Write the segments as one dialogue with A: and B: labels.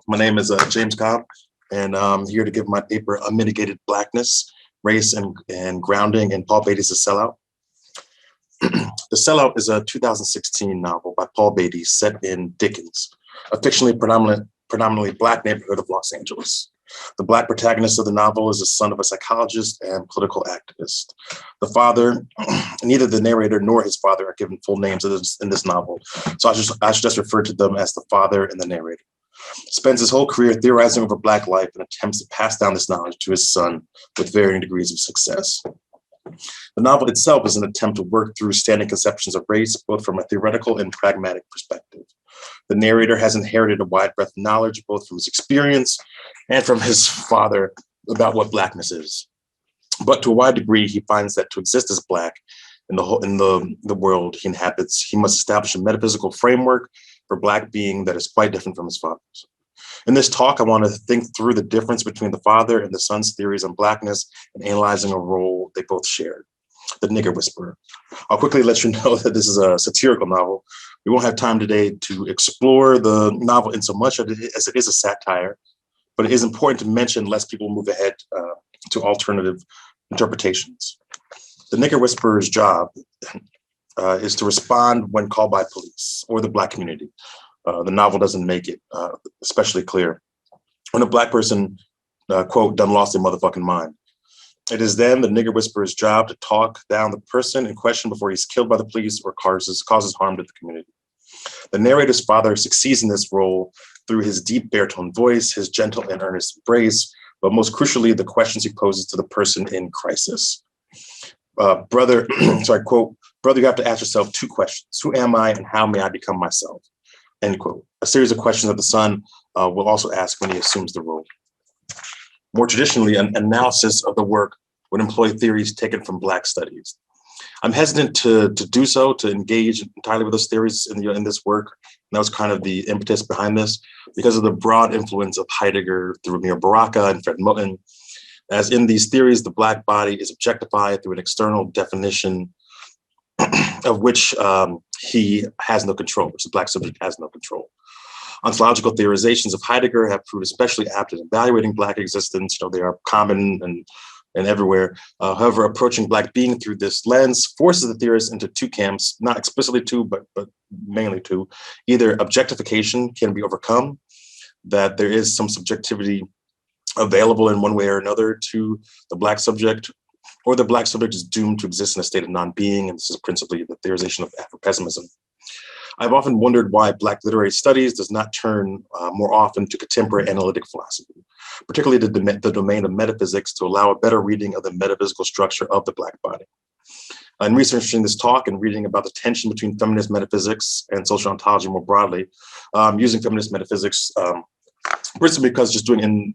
A: My name is James Cobb, and I'm here to give my paper, Unmitigated Blackness, Race and Grounding in Paul Beatty's The Sellout. The Sellout is a 2016 novel by Paul Beatty set in Dickens, a fictionally predominantly Black neighborhood of Los Angeles. The Black protagonist of the novel is the son of a psychologist and political activist. The father, neither the narrator nor his father are given full names in this novel, so I should just refer to them as the father and the narrator. Spends his whole career theorizing over Black life and attempts to pass down this knowledge to his son with varying degrees of success. The novel itself is an attempt to work through standing conceptions of race, both from a theoretical and pragmatic perspective. The narrator has inherited a wide breadth of knowledge, both from his experience and from his father, about what Blackness is. But to a wide degree, he finds that to exist as Black in the world he inhabits, he must establish a metaphysical framework for Black being that is quite different from his father's. In this talk, I want to think through the difference between the father and the son's theories on Blackness and analyzing a role they both shared. The Nigger Whisperer. I'll quickly let you know that this is a satirical novel. We won't have time today to explore the novel in so much as it is a satire, but it is important to mention lest people move ahead to alternative interpretations. The Nigger Whisperer's job is to respond when called by police or the Black community. The novel doesn't make it especially clear. When a Black person, quote, done lost their motherfucking mind. It is then the Nigger Whisperer's job to talk down the person in question before he's killed by the police or causes harm to the community. The narrator's father succeeds in this role through his deep baritone voice, his gentle and earnest embrace, but most crucially, the questions he poses to the person in crisis. Brother, quote, brother, you have to ask yourself two questions. Who am I and how may I become myself? End quote. A series of questions that the son will also ask when he assumes the role. More traditionally, an analysis of the work would employ theories taken from Black studies. I'm hesitant to do so, to engage entirely with those theories in this work. And that was kind of the impetus behind this, because of the broad influence of Heidegger through Amir Baraka and Fred Moten. As in these theories, the Black body is objectified through an external definition of which he has no control, which the Black subject has no control. Ontological theorizations of Heidegger have proved especially apt in evaluating Black existence. They are common and everywhere. However, approaching Black being through this lens forces the theorists into two camps, not explicitly two, but mainly two. Either objectification can be overcome, that there is some subjectivity available in one way or another to the Black subject, or the Black subject is doomed to exist in a state of non-being, and this is principally the theorization of Afro-pessimism. I've often wondered why Black literary studies does not turn more often to contemporary analytic philosophy, particularly the domain of metaphysics, to allow a better reading of the metaphysical structure of the Black body. In researching this talk and reading about the tension between feminist metaphysics and social ontology more broadly, using feminist metaphysics, principally because just doing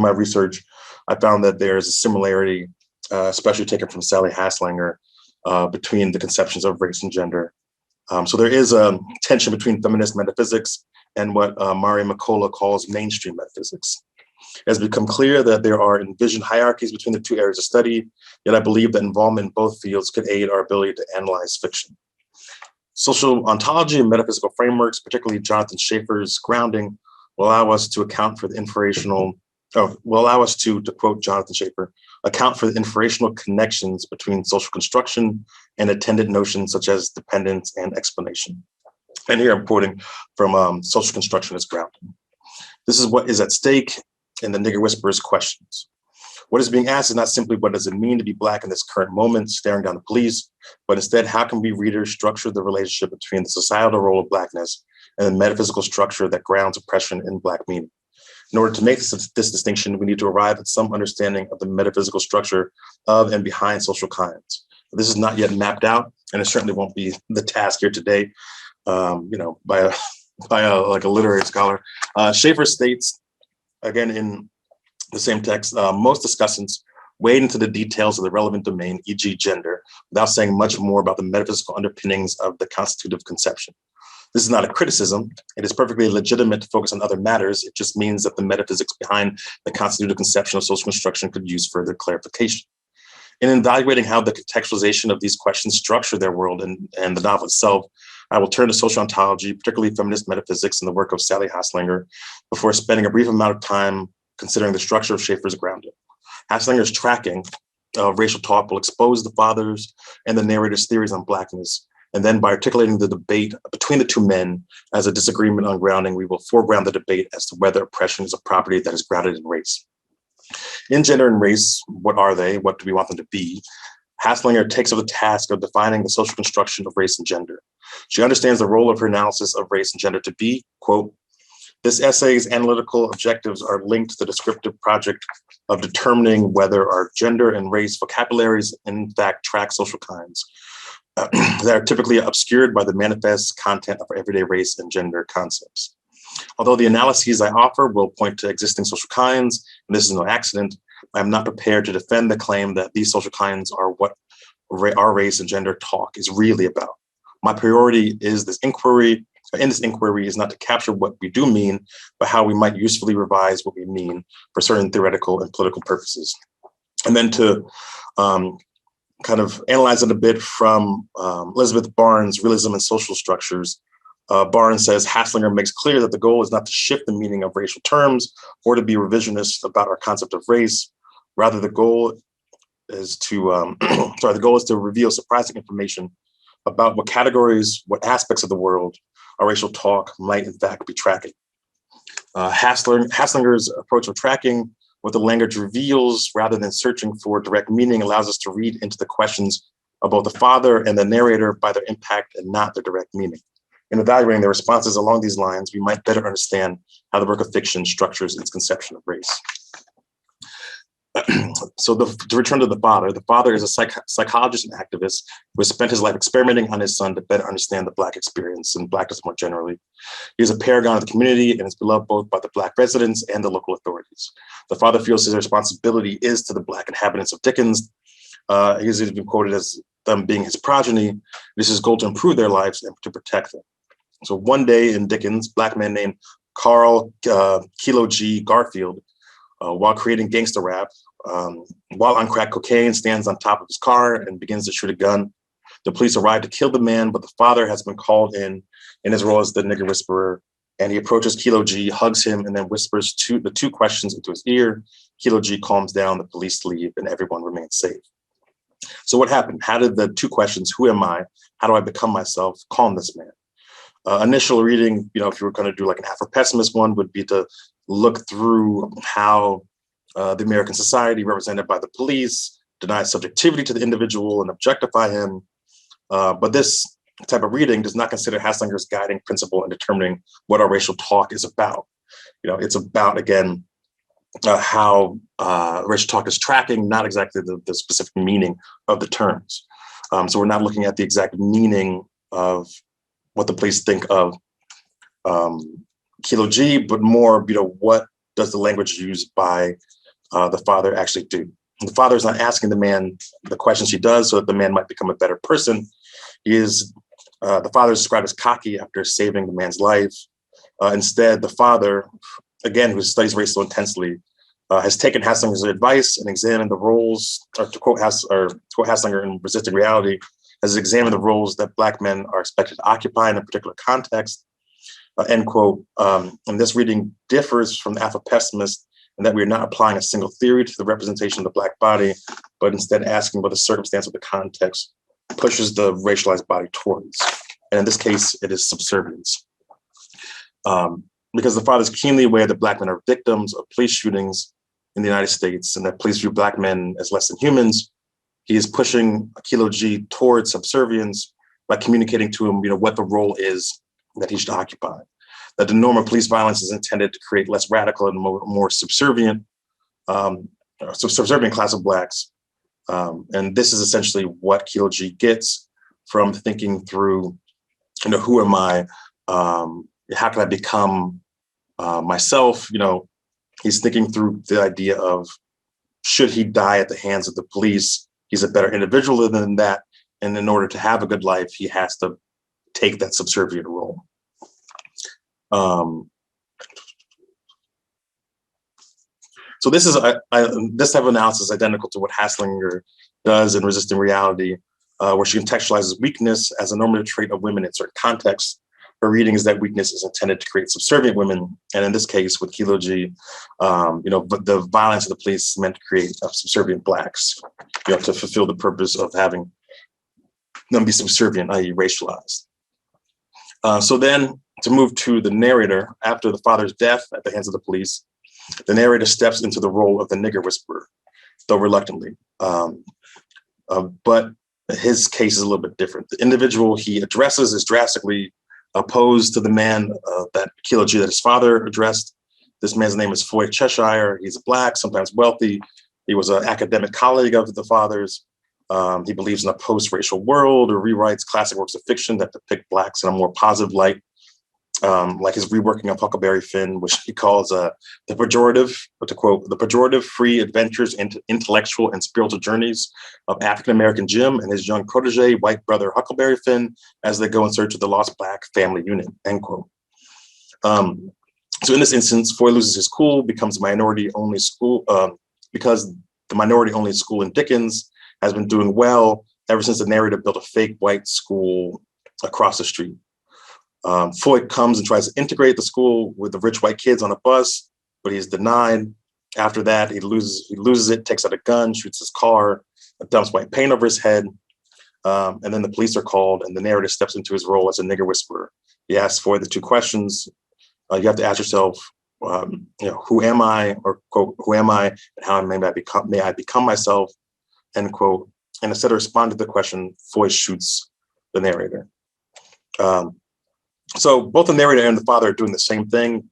A: my research, I found that there's a similarity, especially taken from Sally Haslanger, between the conceptions of race and gender. So there is a tension between feminist metaphysics and what Mikkola calls mainstream metaphysics. It has become clear that there are envisioned hierarchies between the two areas of study, yet I believe that involvement in both fields could aid our ability to analyze fiction. Social ontology and metaphysical frameworks, particularly Jonathan Schaffer's grounding, will allow us to account for the to quote Jonathan Schaffer, account for the inferential connections between social construction and attendant notions such as dependence and explanation. And here I'm quoting from Social Construction as Grounding. This is what is at stake in the Nigger Whisperer's questions. What is being asked is not simply what does it mean to be Black in this current moment, staring down the police, but instead how can we readers structure the relationship between the societal role of Blackness and the metaphysical structure that grounds oppression in Black meaning. In order to make this distinction, we need to arrive at some understanding of the metaphysical structure of and behind social kinds. This is not yet mapped out, and it certainly won't be the task here today, by a literary scholar. Schaffer states, again in the same text, most discussants wade into the details of the relevant domain, e.g. gender, without saying much more about the metaphysical underpinnings of the constitutive conception. This is not a criticism. It is perfectly legitimate to focus on other matters. It just means that the metaphysics behind the constitutive conception of social construction could use further clarification. In evaluating how the contextualization of these questions structure their world and the novel itself, I will turn to social ontology, particularly feminist metaphysics and the work of Sally Haslanger, before spending a brief amount of time considering the structure of Schaffer's grounding. Haslanger's tracking of racial talk will expose the father's and the narrator's theories on Blackness, and then by articulating the debate between the two men as a disagreement on grounding, we will foreground the debate as to whether oppression is a property that is grounded in race. In gender and race, what are they? What do we want them to be? Haslanger takes up the task of defining the social construction of race and gender. She understands the role of her analysis of race and gender to be, quote, this essay's analytical objectives are linked to the descriptive project of determining whether our gender and race vocabularies in fact track social kinds that are typically obscured by the manifest content of everyday race and gender concepts. Although the analyses I offer will point to existing social kinds, and this is no accident, I am not prepared to defend the claim that these social kinds are what our race and gender talk is really about. My priority is this inquiry is not to capture what we do mean, but how we might usefully revise what we mean for certain theoretical and political purposes. And then to kind of analyze it a bit from Elizabeth Barnes' Realism and Social Structures, Barnes says Haslanger makes clear that the goal is not to shift the meaning of racial terms or to be revisionist about our concept of race. Rather, the goal is to reveal surprising information about what categories, what aspects of the world our racial talk might in fact be tracking. Haslanger's approach of tracking what the language reveals rather than searching for direct meaning allows us to read into the questions of both the father and the narrator by their impact and not their direct meaning. In evaluating their responses along these lines, we might better understand how the work of fiction structures its conception of race. So to return to the father is a psychologist and activist who has spent his life experimenting on his son to better understand the Black experience and Blackness more generally. He is a paragon of the community and is beloved both by the Black residents and the local authorities. The father feels his responsibility is to the Black inhabitants of Dickens. He is even quoted as them being his progeny. It is his goal to improve their lives and to protect them. So one day in Dickens, Black man named Carl Kilo G. Garfield, while creating gangster rap, while on crack cocaine, stands on top of his car and begins to shoot a gun. The police arrive to kill the man, but the father has been called in his role as the nigger whisperer. And he approaches Kilo G, hugs him, and then whispers the two questions into his ear. Kilo G calms down, the police leave, and everyone remains safe. So what happened? How did the two questions, who am I, how do I become myself, calm this man? Initial reading, if you were going to do like an Afro-pessimist one, would be to look through how the American society, represented by the police, denies subjectivity to the individual and objectify him. But this type of reading does not consider Haslanger's guiding principle in determining what our racial talk is about. It's about, again, how racial talk is tracking, not exactly the specific meaning of the terms. So we're not looking at the exact meaning of what the police think of Kilo G, but more, what does the language used by the father actually do? And the father is not asking the man the questions he does so that the man might become a better person. The father is described as cocky after saving the man's life. Instead, the father, again, who studies race so intensely, has taken Haslanger's advice and examined the roles, or to quote Haslanger in Resisting Reality, has examined the roles that Black men are expected to occupy in a particular context, end quote. And this reading differs from the Afro-pessimist in that we are not applying a single theory to the representation of the Black body, but instead asking what the circumstance of the context pushes the racialized body towards. And in this case, it is subservience. Because the father is keenly aware that Black men are victims of police shootings in the United States and that police view Black men as less than humans, he is pushing Kilo G towards subservience by communicating to him, what the role is that he should occupy. That the norm of police violence is intended to create less radical and more subservient class of Blacks. And this is essentially what Kilo G gets from thinking through, who am I? How can I become myself? He's thinking through the idea of, should he die at the hands of the police? He's a better individual than that. And in order to have a good life, he has to take that subservient role. So this type of analysis is identical to what Haslanger does in Resisting Reality. where she contextualizes weakness as a normative trait of women in certain contexts. Her reading is that weakness is intended to create subservient women, and in this case, with Kilo G, but the violence of the police is meant to create subservient blacks, to fulfill the purpose of having them be subservient, i.e., racialized. So then, to move to the narrator, after the father's death at the hands of the police, the narrator steps into the role of the nigger whisperer, though reluctantly. But his case is a little bit different. The individual he addresses is drastically opposed to the man that Kilo G, that his father addressed. This man's name is Foy Cheshire. He's Black, sometimes wealthy. He was an academic colleague of the father's. He believes in a post-racial world, or rewrites classic works of fiction that depict Blacks in a more positive light, like his reworking of Huckleberry Finn, which he calls the pejorative, to quote, the pejorative free adventures into intellectual and spiritual journeys of African-American Jim and his young protege, white brother Huckleberry Finn, as they go in search of the lost Black family unit, end quote. So in this instance, Foy loses his cool, becomes a minority-only school, because the minority-only school in Dickens has been doing well ever since the narrator built a fake white school across the street. Foy comes and tries to integrate the school with the rich white kids on a bus, but he's denied. After that, he loses it, takes out a gun, shoots his car, dumps white paint over his head, and then the police are called, and the narrator steps into his role as a nigger whisperer. He asks Foy the two questions. You have to ask yourself, who am I, or quote, who am I, and how may I become myself, end quote. And instead of responding to the question, Foy shoots the narrator. So both the narrator and the father are doing the same thing.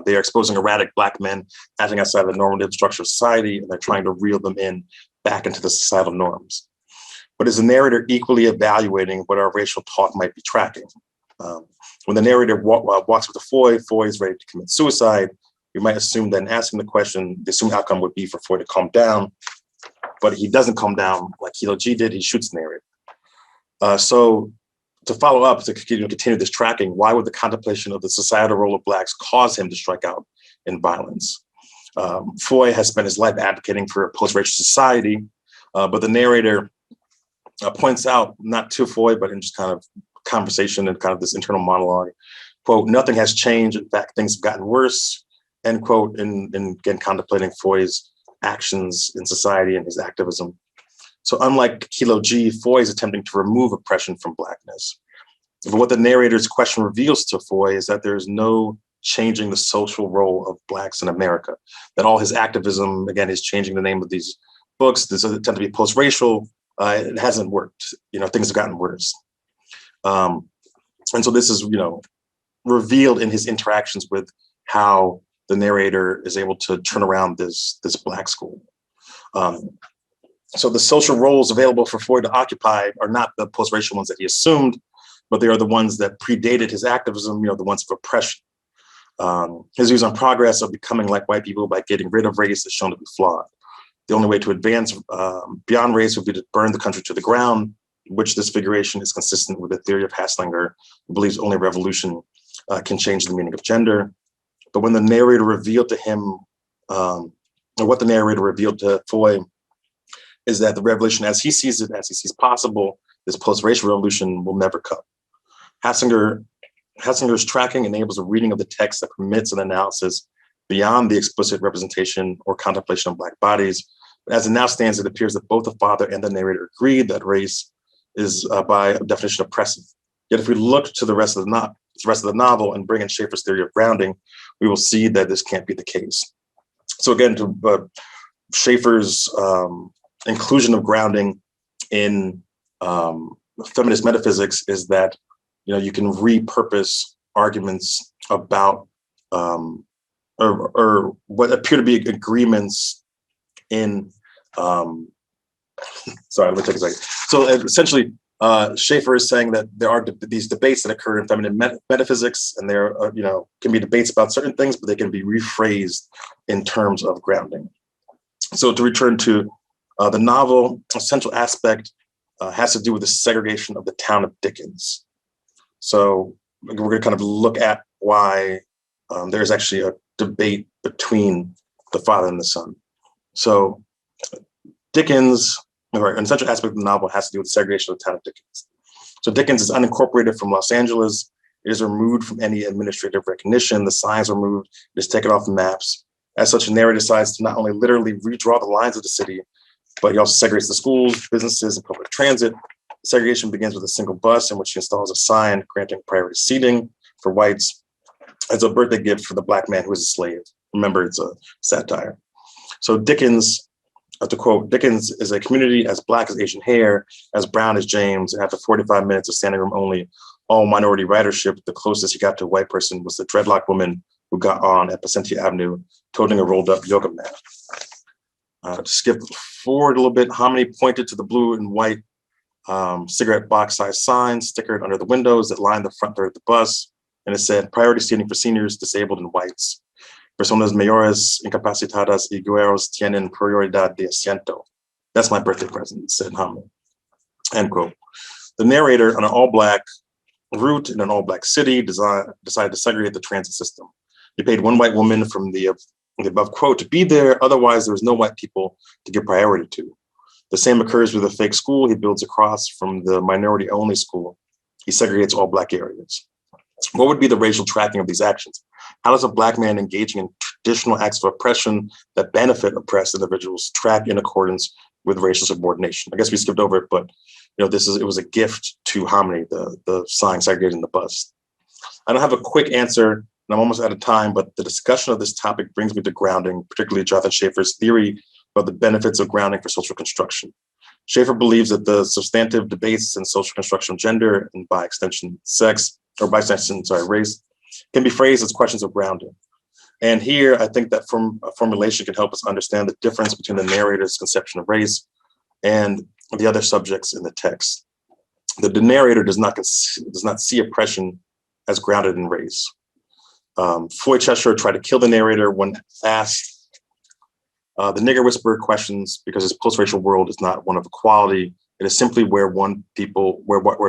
A: They are exposing erratic Black men acting outside the normative structure of society, and they're trying to reel them in back into the societal norms. But is the narrator equally evaluating what our racial talk might be tracking? When the narrator walks with the Foy is ready to commit suicide. We might assume that in asking the question, the assumed outcome would be for Foy to calm down, but he doesn't calm down like Kilo G did. He shoots the narrator. So to follow up, to continue this tracking, why would the contemplation of the societal role of Blacks cause him to strike out in violence? Foy has spent his life advocating for a post-racial society, but the narrator points out, not to Foy, but in just kind of conversation and kind of this internal monologue, quote, nothing has changed. In fact, things have gotten worse, end quote, and again, contemplating Foy's actions in society and his activism. So unlike Kilo G, Foy is attempting to remove oppression from Blackness. But what the narrator's question reveals to Foy is that there's no changing the social role of Blacks in America, that all his activism, again, is changing the name of these books, this attempt to be post-racial, it hasn't worked. Things have gotten worse. And so this is, revealed in his interactions with how the narrator is able to turn around this Black school. So the social roles available for Foy to occupy are not the post-racial ones that he assumed, but they are the ones that predated his activism, the ones of oppression. His views on progress of becoming like white people by getting rid of race is shown to be flawed. The only way to advance beyond race would be to burn the country to the ground, which this figuration is consistent with the theory of Haslanger, who believes only revolution can change the meaning of gender. But when the narrator revealed to him, or what the narrator revealed to Foy, is that the revolution as he sees it, as he sees possible, this post-racial revolution will never come. Haslinger's tracking enables a reading of the text that permits an analysis beyond the explicit representation or contemplation of Black bodies. But as it now stands, it appears that both the father and the narrator agree that race is by definition oppressive. Yet if we look to the rest of the novel and bring in Schaffer's theory of grounding, we will see that this can't be the case. So again, to Schaffer's inclusion of grounding in feminist metaphysics is that you can repurpose arguments about or what appear to be agreements in sorry, let me take a second. So essentially, Schaffer is saying that there are these debates that occur in feminine metaphysics, and there can be debates about certain things, but they can be rephrased in terms of grounding. So to return to the novel, a central aspect has to do with the segregation of the town of Dickens. So we're going to kind of look at why there's actually a debate between the father and the son. So Dickens Right, an essential aspect of the novel has to do with the segregation of the town of Dickens. So Dickens is unincorporated from Los Angeles. It is removed from any administrative recognition. The signs are removed. It is taken off the maps. As such, the narrator decides to not only literally redraw the lines of the city, but he also segregates the schools, businesses, and public transit. Segregation begins with a single bus in which he installs a sign granting priority seating for whites as a birthday gift for the black man who is a slave. Remember, it's a satire. So Dickens, to quote, Dickens is a community as black as Asian hair, as brown as James, and after 45 minutes of standing room only, all minority ridership, the closest he got to a white person was the dreadlock woman who got on at Placentia Avenue, toting a rolled up yoga mat. To skip forward a little bit, Hominy pointed to the blue and white cigarette box size signs stickered under the windows that lined the front third of the bus. And it said, priority seating for seniors, disabled, and whites. Personas mayores, incapacitadas y guerreros tienen prioridad de asiento. That's my birthday present, said Hominy. End quote. The narrator, on an all-black route in an all-black city, decided to segregate the transit system. He paid one white woman from the above quote to be there, otherwise there was no white people to give priority to. The same occurs with a fake school he builds across from the minority-only school. He segregates all black areas. What would be the racial tracking of these actions? How does a black man engaging in traditional acts of oppression that benefit oppressed individuals track in accordance with racial subordination? I guess we skipped over it, but it was a gift to Hominy, the sign segregating the bus. I don't have a quick answer, and I'm almost out of time, but the discussion of this topic brings me to grounding, particularly Jonathan Schaffer's theory of the benefits of grounding for social construction. Schaffer believes that the substantive debates in social construction of gender and by extension race can be phrased as questions of grounding. And here, I think that a formulation can help us understand the difference between the narrator's conception of race and the other subjects in the text. The narrator does not see oppression as grounded in race. Floyd Cheshire tried to kill the narrator when asked the nigger whisperer questions because his post-racial world is not one of equality. It is simply where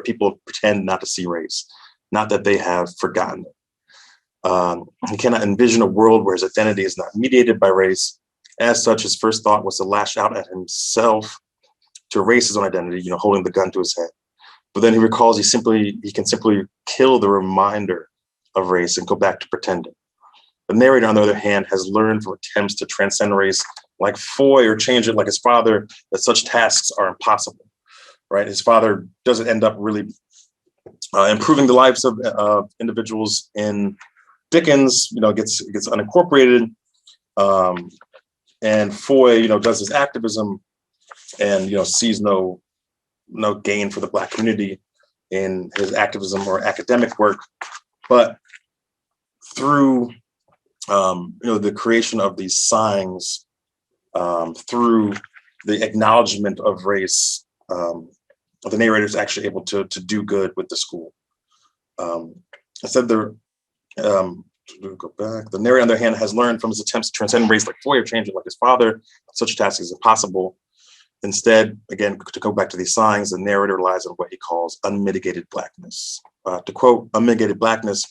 A: people pretend not to see race, not that they have forgotten it. He cannot envision a world where his identity is not mediated by race. As such, his first thought was to lash out at himself to erase his own identity, holding the gun to his head. But then he recalls he can simply kill the reminder of race and go back to pretending. The narrator, on the other hand, has learned from attempts to transcend race like Foy or change it like his father, that such tasks are impossible, right? His father doesn't end up really improving the lives of individuals in Dickens, gets unincorporated. And Foy, does his activism and, sees no gain for the Black community in his activism or academic work. But through, the creation of these signs, through the acknowledgement of race, the narrator is actually able to do good with the school. I said the narrator, on the other hand, has learned from his attempts to transcend race like Foy or change it like his father. Such a task is impossible. Instead, again, to go back to these signs, the narrator relies on what he calls unmitigated Blackness. To quote, unmitigated Blackness,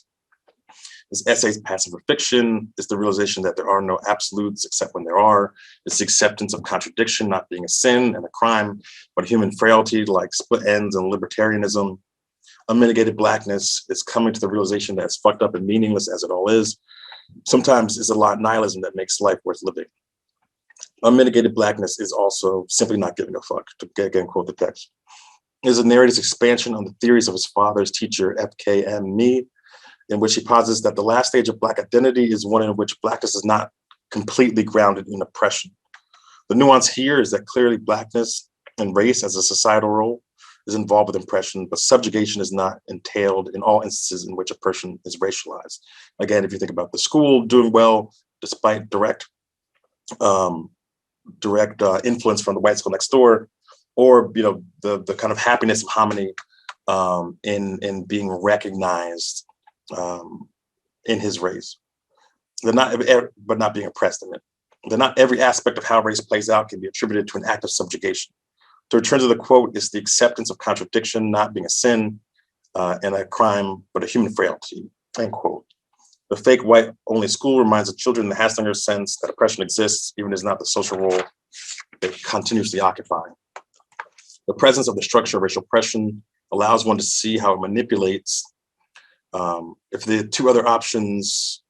A: this essay's passive fiction is the realization that there are no absolutes except when there are. It's the acceptance of contradiction not being a sin and a crime, but human frailty like split ends and libertarianism. Unmitigated Blackness is coming to the realization that as fucked up and meaningless as it all is, sometimes it's a lot of nihilism that makes life worth living. Unmitigated Blackness is also simply not giving a fuck, to again quote the text. It is a narrator's expansion on the theories of his father's teacher, F.K.M. Mee, in which he posits that the last stage of Black identity is one in which Blackness is not completely grounded in oppression. The nuance here is that clearly Blackness and race as a societal role is involved with oppression, but subjugation is not entailed in all instances in which a person is racialized. Again, if you think about the school doing well, despite direct influence from the white school next door, or the kind of happiness of Hominy in being recognized in his race, but not being oppressed in it. That not every aspect of how race plays out can be attributed to an act of subjugation. To return to the quote, it's the acceptance of contradiction not being a sin and a crime, but a human frailty, end quote. The fake white-only school reminds the children in the Haslanger sense that oppression exists, even as not the social role they continuously occupy. The presence of the structure of racial oppression allows one to see how it manipulates if the two other options,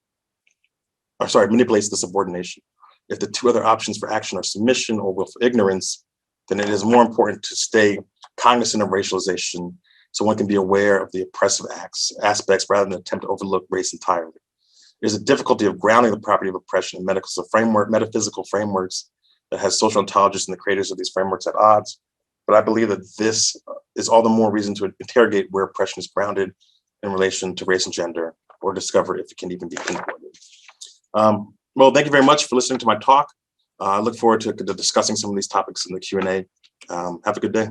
A: manipulates the subordination. If the two other options for action are submission or willful ignorance, then it is more important to stay cognizant of racialization so one can be aware of the oppressive aspects rather than attempt to overlook race entirely. There's a difficulty of grounding the property of oppression in metaphysical frameworks that has social ontologists and the creators of these frameworks at odds. But I believe that this is all the more reason to interrogate where oppression is grounded in relation to race and gender, or discover if it can even be pinpointed. Well, thank you very much for listening to my talk. I look forward to discussing some of these topics in the Q&A. Have a good day.